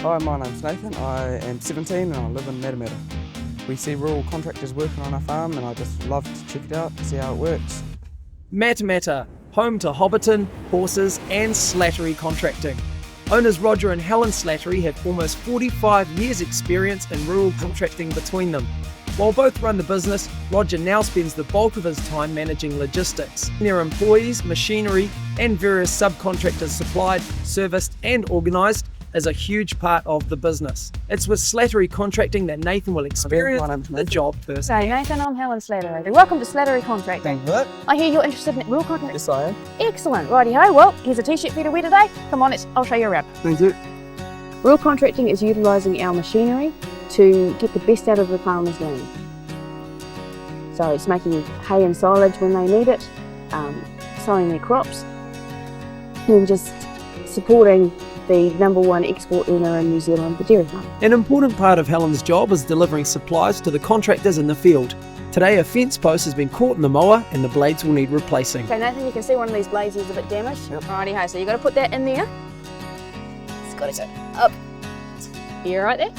Hi, my name's Nathan. I am 17 and I live in Matamata. We see rural contractors working on our farm and I just love to check it out and see how it works. Matamata, home to Hobbiton, horses and Slattery Contracting. Owners Roger and Helen Slattery have almost 45 years experience in rural contracting between them. While both run the business, Roger now spends the bulk of his time managing logistics. Their employees, machinery and various subcontractors supplied, serviced and organised is a huge part of the business. It's with Slattery Contracting that Nathan will experience the job first. So Nathan, I'm Helen Slattery. Welcome to Slattery Contracting. Thank you. I hear you're interested in rural contracting. Yes, I am. Excellent. Righty-ho. Well, here's a t-shirt for you to wear today. Come on, I'll show you around. Thank you. Rural contracting is utilising our machinery to get the best out of the farmer's land. So it's making hay and silage when they need it, sowing their crops, and just supporting the #1 export earner in New Zealand, the dairy farm. An important part of Helen's job is delivering supplies to the contractors in the field. Today a fence post has been caught in the mower and the blades will need replacing. Okay Nathan, you can see one of these blades is a bit damaged. Yep. Righty-ho, so you've got to put that in there. It's got to go up. You're right there?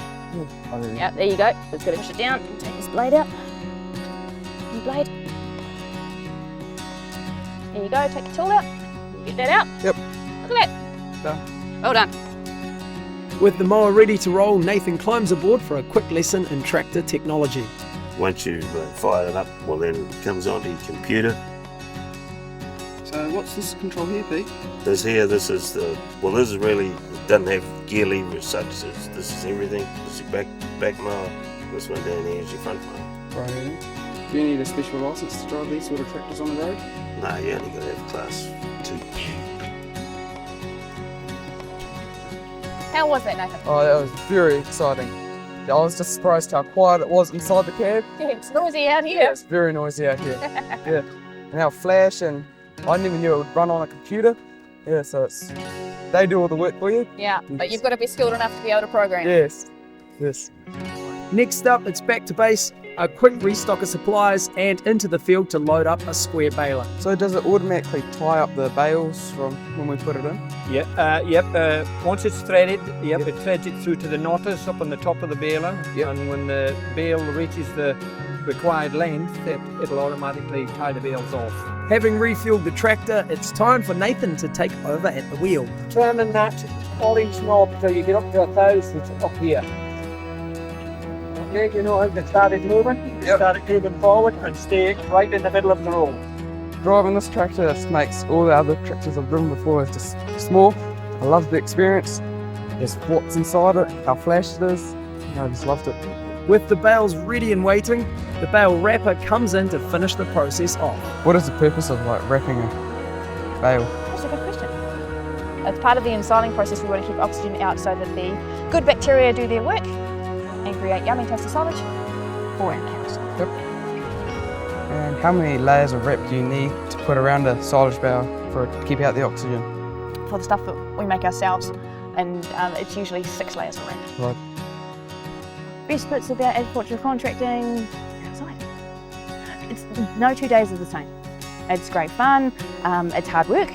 Yeah, there you go. It's got to push it down and take this blade out. New blade. There you go, take your tool out. Get that out. Yep. Look at that. Done. Well done. With the mower ready to roll, Nathan climbs aboard for a quick lesson in tractor technology. Once you've fired it up, well then it comes onto your computer. So what's this control here, Pete? This is really, it doesn't have gear lever as such. This is everything. This is your back mower. This one down here is your front mower. Right. Do you need a special licence to drive these sort of tractors on the road? No, you only got to have class 2. How was that, Nathan? Oh, that was very exciting. I was just surprised how quiet it was inside the cab. Yeah, it's noisy out here. Yeah, it's very noisy out here. Yeah. And how flash, and I never knew it would run on a computer. Yeah, so they do all the work for you. Yeah, but you've got to be skilled enough to be able to program. Yes. Yes. Next up, it's back to base, a quick restock of supplies and into the field to load up a square baler. So does it automatically tie up the bales from when we put it in? Once it's threaded, it threads it through to the knotters up on the top of the baler. Yep. And when the bale reaches the required length, it'll automatically tie the bales off. Having refueled the tractor, it's time for Nathan to take over at the wheel. Turning that orange knob till you get up to 1,000 up here. Okay, you know how to start it moving? Yep. Start it moving forward and stay right in the middle of the road. Driving this tractor just makes all the other tractors I've driven before just small. I love the experience. Just what's inside it, how flash it is. I just loved it. With the bales ready and waiting, the bale wrapper comes in to finish the process off. What is the purpose of wrapping a bale? That's a good question. As part of the ensiling process, we want to keep oxygen out so that the good bacteria do their work and create yummy tasty silage for our cows. Yep. And how many layers of wrap do you need to put around a silage bale to keep out the oxygen? For the stuff that we make ourselves, and it's usually 6 layers of wrap. Right. Best bits about agricultural contracting, it's no 2 days are the same. It's great fun, it's hard work.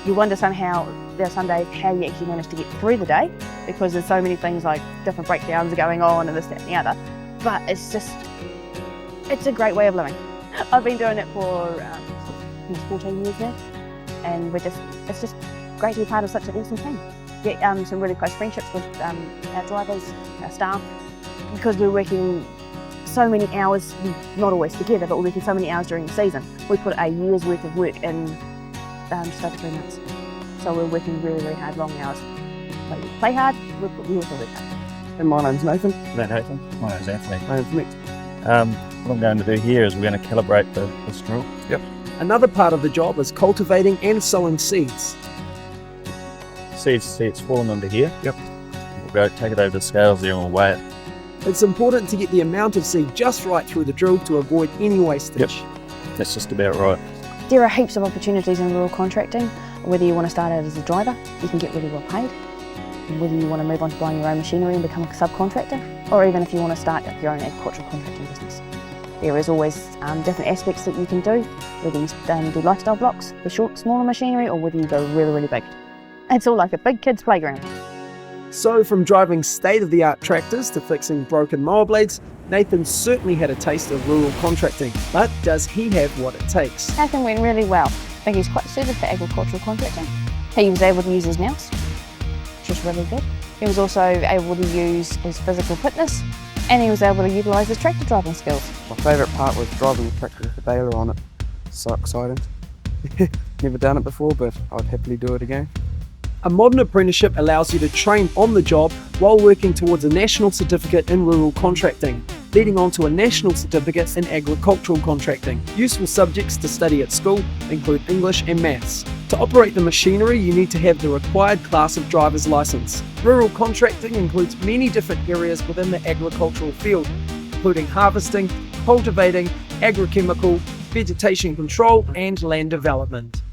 You wonder somehow, there are some days how you actually manage to get through the day because there's so many things like different breakdowns are going on and this, that and the other. But it's a great way of living. I've been doing it for 14 years now, and it's just great to be part of such an awesome team. Get some really close friendships with our drivers, our staff, because we're working so many hours, not always together, but we're working so many hours during the season. We put a year's worth of work in just over 3 months. So we're working really, really hard, long hours. So we play hard, we also work hard. And my name's Nathan. Nathan. My name's Anthony. My name's Nick. What I'm going to do here is we're going to calibrate this drill. Yep. Another part of the job is cultivating and sowing seeds. Seeds falling under here. Yep. We'll go take it over to the scales there and we'll weigh it. It's important to get the amount of seed just right through the drill to avoid any wastage. Yep. That's just about right. There are heaps of opportunities in rural contracting. Whether you want to start out as a driver, you can get really well paid. Whether you want to move on to buying your own machinery and become a subcontractor, or even if you want to start up your own agricultural contracting business. There is always different aspects that you can do, whether you do lifestyle blocks, the smaller machinery, or whether you go really, really big. It's all like a big kid's playground. So from driving state-of-the-art tractors to fixing broken mower blades, Nathan certainly had a taste of rural contracting. But does he have what it takes? Nathan went really well. I think he's quite suited for agricultural contracting. He was able to use his nous, which was really good. He was also able to use his physical fitness, and he was able to utilise his tractor driving skills. My favourite part was driving the tractor with the baler on it. So exciting. Never done it before, but I'd happily do it again. A modern apprenticeship allows you to train on the job while working towards a national certificate in rural contracting, leading on to a national certificate in agricultural contracting. Useful subjects to study at school include English and maths. To operate the machinery, you need to have the required class of driver's license. Rural contracting includes many different areas within the agricultural field, including harvesting, cultivating, agrochemical, vegetation control, and land development.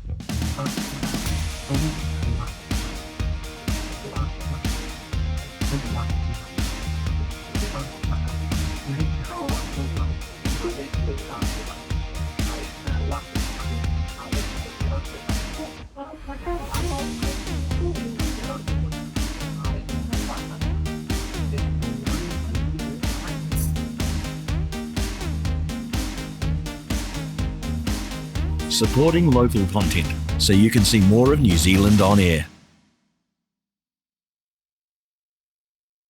Supporting local content so you can see more of New Zealand on air.